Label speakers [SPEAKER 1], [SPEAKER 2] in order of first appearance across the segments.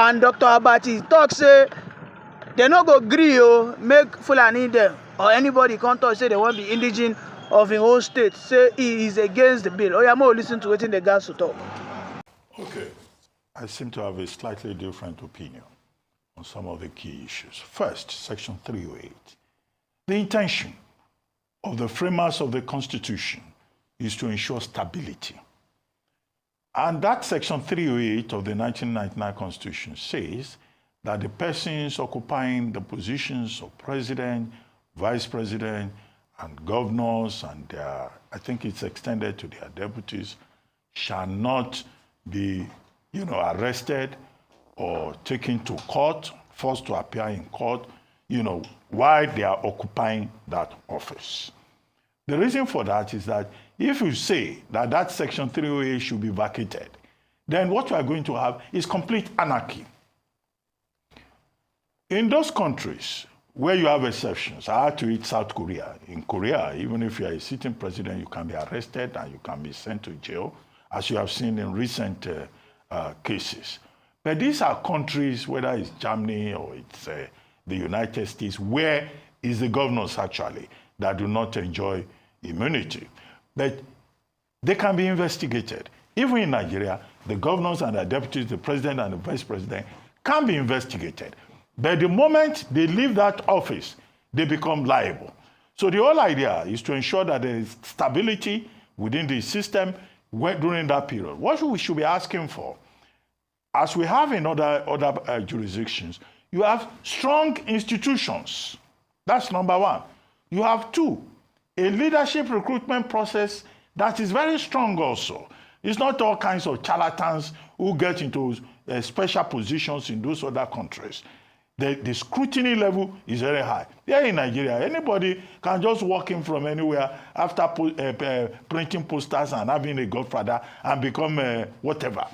[SPEAKER 1] and Dr. Abati talk say they no go gree make Fulani them or anybody come talk say they want be indigene of his own state, say he is against the bill. Oya, more listen to wetin the guys to talk.
[SPEAKER 2] Okay. I seem to have a slightly different opinion on some of the key issues. First, Section 308. The intention of the framers of the Constitution is to ensure stability. And that Section 308 of the 1999 Constitution says that the persons occupying the positions of president, vice president, and governors, and I think it's extended to their deputies, shall not be, arrested or taken to court, forced to appear in court, while they are occupying that office. The reason for that is that if you say that that Section 308 should be vacated, then what you are going to have is complete anarchy. In those countries where you have exceptions, I had to eat South Korea. In Korea, even if you are a sitting president, you can be arrested and you can be sent to jail, as you have seen in recent cases. But these are countries, whether it's Germany or it's the United States, where is the governors actually that do not enjoy immunity. But they can be investigated. Even in Nigeria, the governors and the deputies, the president and the vice president can be investigated. But the moment they leave that office, they become liable. So the whole idea is to ensure that there is stability within the system during that period. What we should be asking for, as we have in other jurisdictions, you have strong institutions. That's number one. You have two, a leadership recruitment process that is very strong also. It's not all kinds of charlatans who get into special positions in those other countries. The scrutiny level is very high. Here in Nigeria, anybody can just walk in from anywhere after printing posters and having a godfather and become whatever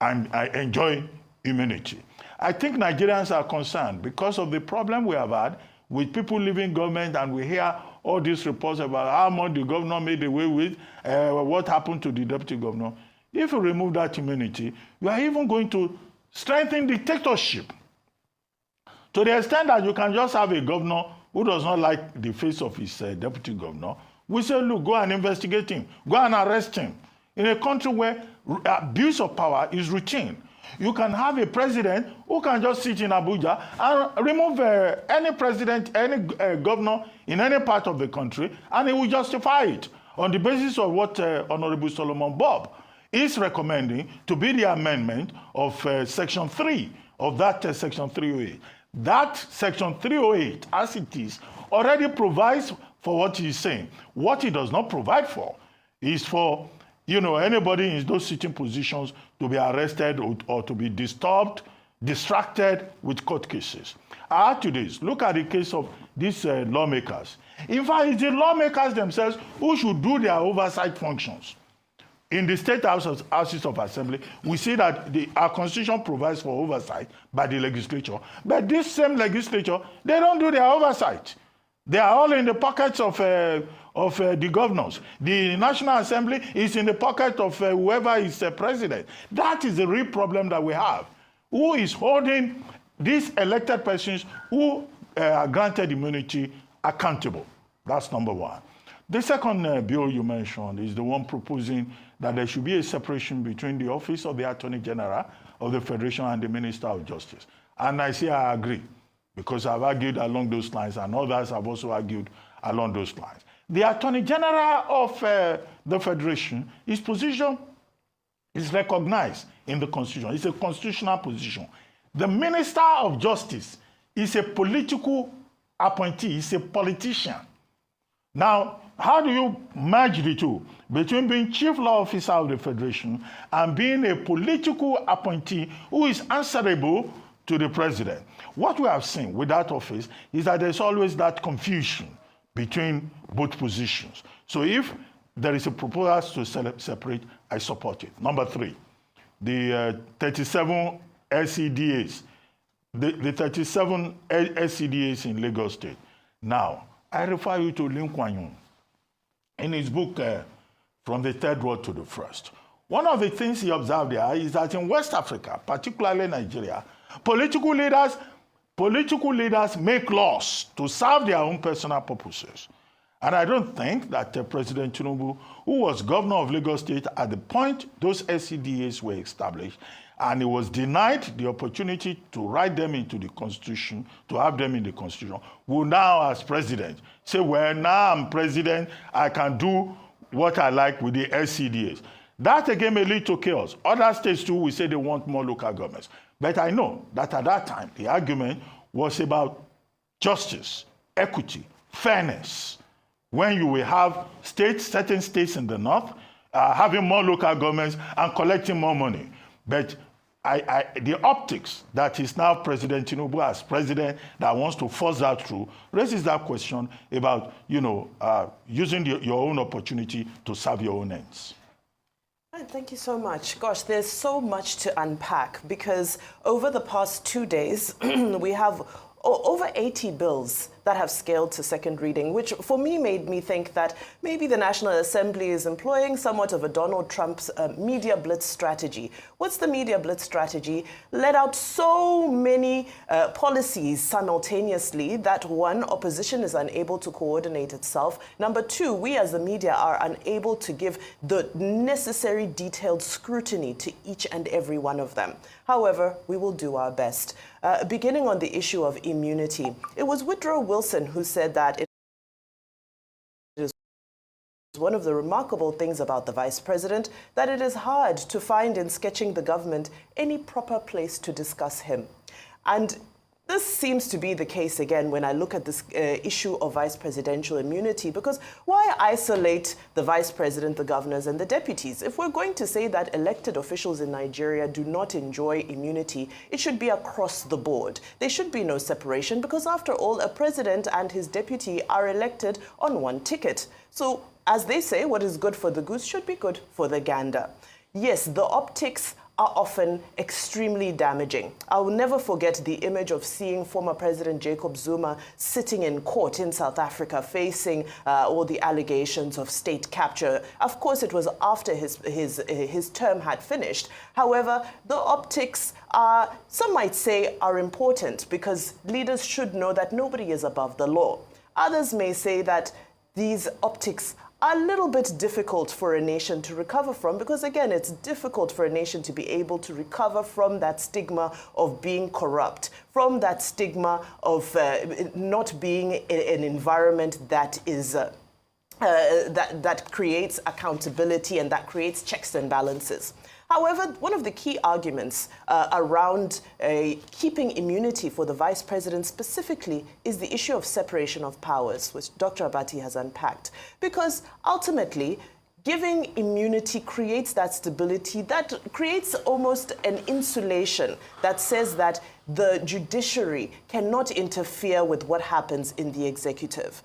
[SPEAKER 2] and enjoy immunity. I think Nigerians are concerned because of the problem we have had with people leaving government, and we hear all these reports about how much the governor made away with, what happened to the deputy governor. If you remove that immunity, you are even going to strengthen dictatorship. To the extent that you can just have a governor who does not like the face of his deputy governor, we say, look, go and investigate him, go and arrest him. In a country where abuse of power is routine, you can have a president who can just sit in Abuja and remove any president, any governor in any part of the country, and he will justify it on the basis of what Honorable Solomon Bob is recommending to be the amendment of Section 3 of that Section 308. That Section 308, as it is, already provides for what he's saying. What he does not provide for is for anybody in those sitting positions to be arrested or to be disturbed, distracted with court cases. Add to this, look at the case of these lawmakers. In fact, it's the lawmakers themselves who should do their oversight functions. In the state houses of assembly, we see that our constitution provides for oversight by the legislature. But this same legislature, they don't do their oversight. They are all in the pockets of the governors. The National Assembly is in the pocket of whoever is president. That is the real problem that we have. Who is holding these elected persons who are granted immunity accountable? That's number one. The second bill you mentioned is the one proposing that there should be a separation between the office of the Attorney General of the Federation and the Minister of Justice. And I say I agree, because I've argued along those lines, and others have also argued along those lines. The Attorney General of the Federation, his position is recognized in the Constitution. It's a constitutional position. The Minister of Justice is a political appointee. He's a politician. Now, how do you merge the two? Between being Chief Law Officer of the Federation and being a political appointee who is answerable to the President. What we have seen with that office is that there's always that confusion between both positions. So if there is a proposal to separate, I support it. Number three, the 37 SCDAs, the 37 SCDAs in Lagos State. Now, I refer you to Lin Kuan Yew in his book, From the Third World to the First, One of the things he observed there is that in West Africa, particularly Nigeria, political leaders make laws to serve their own personal purposes. And I don't think that President Tinubu, who was governor of Lagos State at the point those SCDAs were established, and he was denied the opportunity to write them into the Constitution, to have them in the Constitution, will now, as president, say, well, now I'm president, I can do what I like with the SCDAs. That again may lead to chaos. Other states too will say they want more local governments. But I know that at that time, the argument was about justice, equity, fairness. When you will have certain states in the north, having more local governments and collecting more money. But the optics that is now President Tinubu as president that wants to force that through raises that question about, using your own opportunity to serve your own ends.
[SPEAKER 3] Thank you so much. Gosh, there's so much to unpack because over the past 2 days, we have over 80 bills that have scaled to second reading, which for me made me think that maybe the National Assembly is employing somewhat of a Donald Trump's media blitz strategy. What's the media blitz strategy? Let out so many policies simultaneously that one, opposition is unable to coordinate itself. Number two, we as the media are unable to give the necessary detailed scrutiny to each and every one of them. However, we will do our best. Beginning on the issue of immunity, it was Woodrow Wilson who said that it is one of the remarkable things about the vice president that it is hard to find in sketching the government any proper place to discuss him. And this seems to be the case again when I look at this issue of vice presidential immunity, because why isolate the vice president, the governors, and the deputies? If we're going to say that elected officials in Nigeria do not enjoy immunity, it should be across the board. There should be no separation because, after all, a president and his deputy are elected on one ticket. So, as they say, what is good for the goose should be good for the gander. Yes, the optics are often extremely damaging. I will never forget the image of seeing former President Jacob Zuma sitting in court in South Africa facing all the allegations of state capture. Of course, it was after his term had finished. However, the optics are, some might say, are important because leaders should know that nobody is above the law. Others may say that these optics a little bit difficult for a nation to recover from because, again, it's difficult for a nation to be able to recover from that stigma of being corrupt, from that stigma of not being in an environment that is that creates accountability and that creates checks and balances. However, one of the key arguments around keeping immunity for the vice president specifically is the issue of separation of powers, which Dr. Abati has unpacked. Because ultimately, giving immunity creates that stability, that creates almost an insulation that says that the judiciary cannot interfere with what happens in the executive.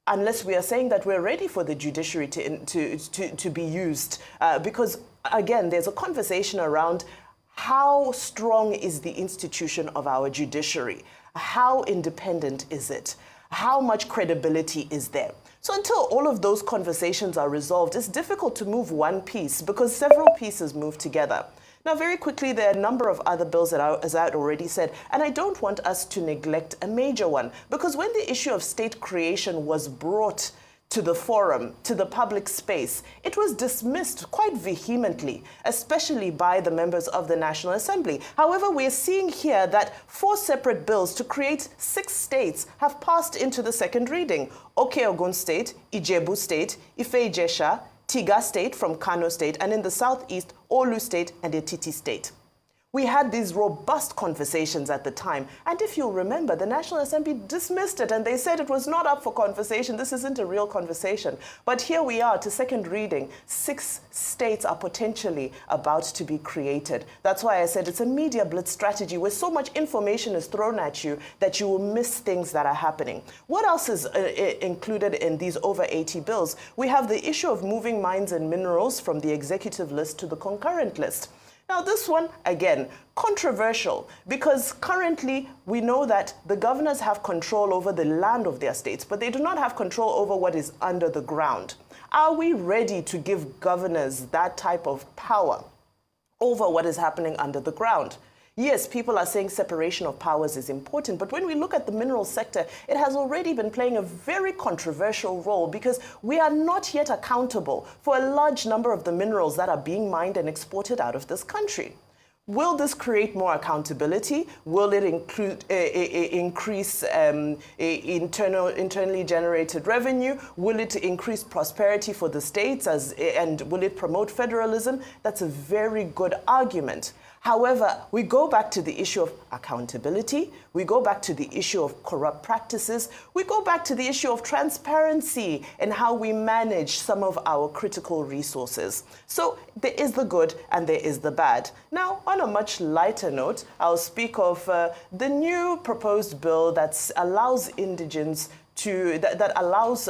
[SPEAKER 3] Unless we are saying that we're ready for the judiciary to be used. Because, again, there's a conversation around how strong is the institution of our judiciary? How independent is it? How much credibility is there? So until all of those conversations are resolved, it's difficult to move one piece because several pieces move together. Now, very quickly, there are a number of other bills that as I had already said, and I don't want us to neglect a major one, because when the issue of state creation was brought to the forum, to the public space, it was dismissed quite vehemently, especially by the members of the National Assembly. However, we're seeing here that 4 separate bills to create 6 states have passed into the second reading. Oke-Ogun State, Ijebu State, Ife-Ijesha, Tiga State from Kano State, and in the southeast, Olu State and Etiti State. We had these robust conversations at the time, and if you'll remember, the National Assembly dismissed it and they said it was not up for conversation. This isn't a real conversation. But here we are to second reading. 6 states are potentially about to be created. That's why I said it's a media blitz strategy where so much information is thrown at you that you will miss things that are happening. What else is included in these over 80 bills? We have the issue of moving mines and minerals from the executive list to the concurrent list. Now, this one, again, controversial, because currently we know that the governors have control over the land of their states, but they do not have control over what is under the ground. Are we ready to give governors that type of power over what is happening under the ground? Yes, people are saying separation of powers is important, but when we look at the mineral sector, it has already been playing a very controversial role because we are not yet accountable for a large number of the minerals that are being mined and exported out of this country. Will this create more accountability? Will it increase internally generated revenue? Will it increase prosperity for the states and will it promote federalism? That's a very good argument. However, we go back to the issue of accountability, we go back to the issue of corrupt practices, we go back to the issue of transparency and how we manage some of our critical resources. So there is the good and there is the bad. Now, on a much lighter note, I'll speak of the new proposed bill that allows indigenes that allows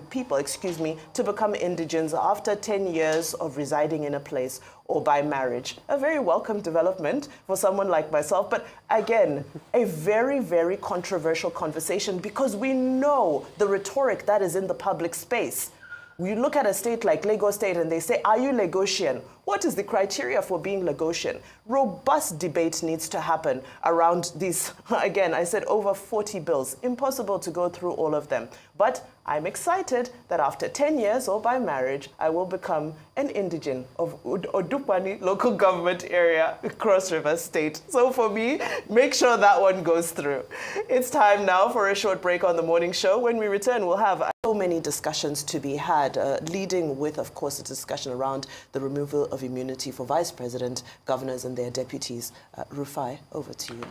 [SPEAKER 3] people, to become indigenes after 10 years of residing in a place or by marriage. A very welcome development for someone like myself, but again, a very, very controversial conversation because we know the rhetoric that is in the public space. We look at a state like Lagos State and they say, are you Lagosian? What is the criteria for being Lagosian? Robust debate needs to happen around these, again, I said over 40 bills. Impossible to go through all of them. But I'm excited that after 10 years or by marriage, I will become an indigene of Odupani local government area, Cross River State. So for me, make sure that one goes through. It's time now for a short break on the morning show. When we return, we'll have so many discussions to be had, leading with, of course, a discussion around the removal of immunity for vice president, governors and their deputies. Rufai, over to you.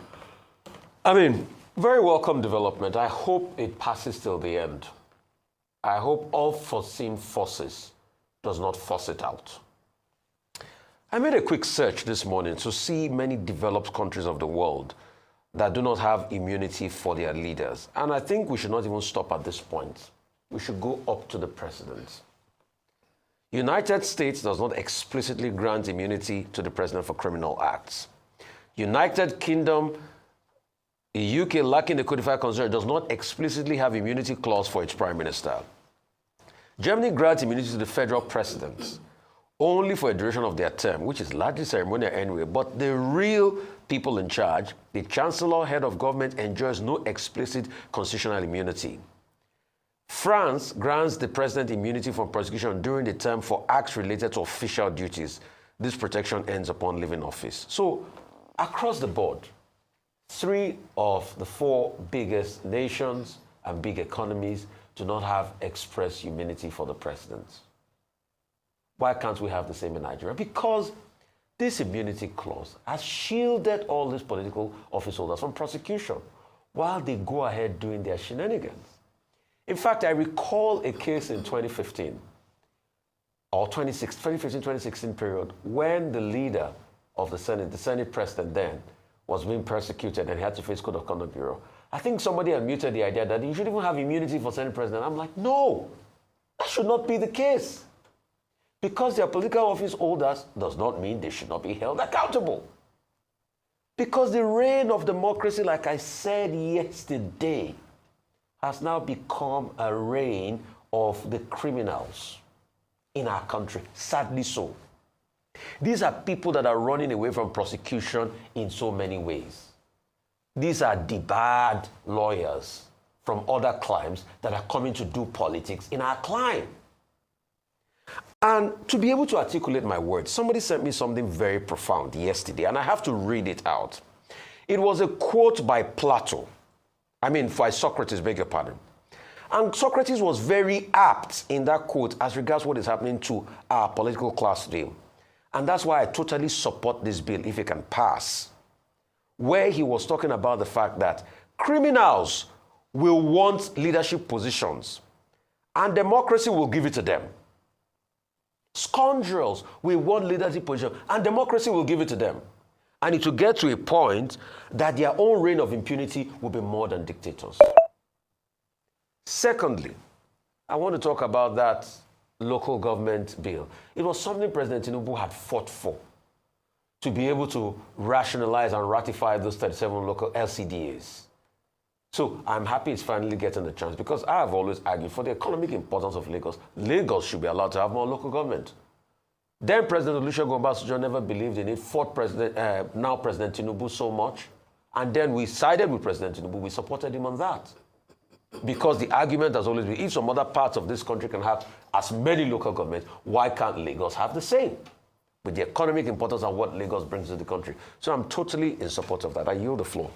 [SPEAKER 4] I mean, very welcome development. I hope it passes till the end. I hope unforeseen forces does not force it out. I made a quick search this morning to see many developed countries of the world that do not have immunity for their leaders. And I think we should not even stop at this point. We should go up to the president. United States does not explicitly grant immunity to the president for criminal acts. United Kingdom, the UK, lacking the codified constitution, does not explicitly have immunity clause for its prime minister. Germany grants immunity to the federal presidents only for a duration of their term, which is largely ceremonial anyway, but the real people in charge, the chancellor, head of government, enjoys no explicit constitutional immunity. France grants the president immunity from prosecution during the term for acts related to official duties. This protection ends upon leaving office. So, across the board, 3 of the 4 biggest nations and big economies do not have express immunity for the president. Why can't we have the same in Nigeria? Because this immunity clause has shielded all these political office holders from prosecution while they go ahead doing their shenanigans. In fact, I recall a case in 2015 or 2015-2016 period when the leader of the Senate president then, was being persecuted and he had to face Code of Conduct Bureau. I think somebody admitted the idea that you should even have immunity for Senate president. I'm like, no, that should not be the case. Because they are political office holders does not mean they should not be held accountable. Because the reign of democracy, like I said yesterday, has now become a reign of the criminals in our country, sadly so. These are people that are running away from prosecution in so many ways. These are debarred lawyers from other climes that are coming to do politics in our clime. And to be able to articulate my words, somebody sent me something very profound yesterday, and I have to read it out. It was a quote by Plato. By Socrates, beg your pardon. And Socrates was very apt in that quote as regards what is happening to our political class today. And that's why I totally support this bill if it can pass, where he was talking about the fact that criminals will want leadership positions and democracy will give it to them. Scoundrels will want leadership positions and democracy will give it to them. And it will get to a point that their own reign of impunity will be more than dictators. Secondly, I want to talk about that local government bill. It was something President Tinubu had fought for, to be able to rationalize and ratify those 37 local LCDAs. So I'm happy it's finally getting the chance because I have always argued for the economic importance of Lagos. Lagos should be allowed to have more local government. Then President Olusegun Obasanjo never believed in it, fought now President Tinubu so much. And then we sided with President Tinubu. We supported him on that. Because the argument has always been, if some other parts of this country can have as many local governments, why can't Lagos have the same? With the economic importance of what Lagos brings to the country. So I'm totally in support of that. I yield the floor.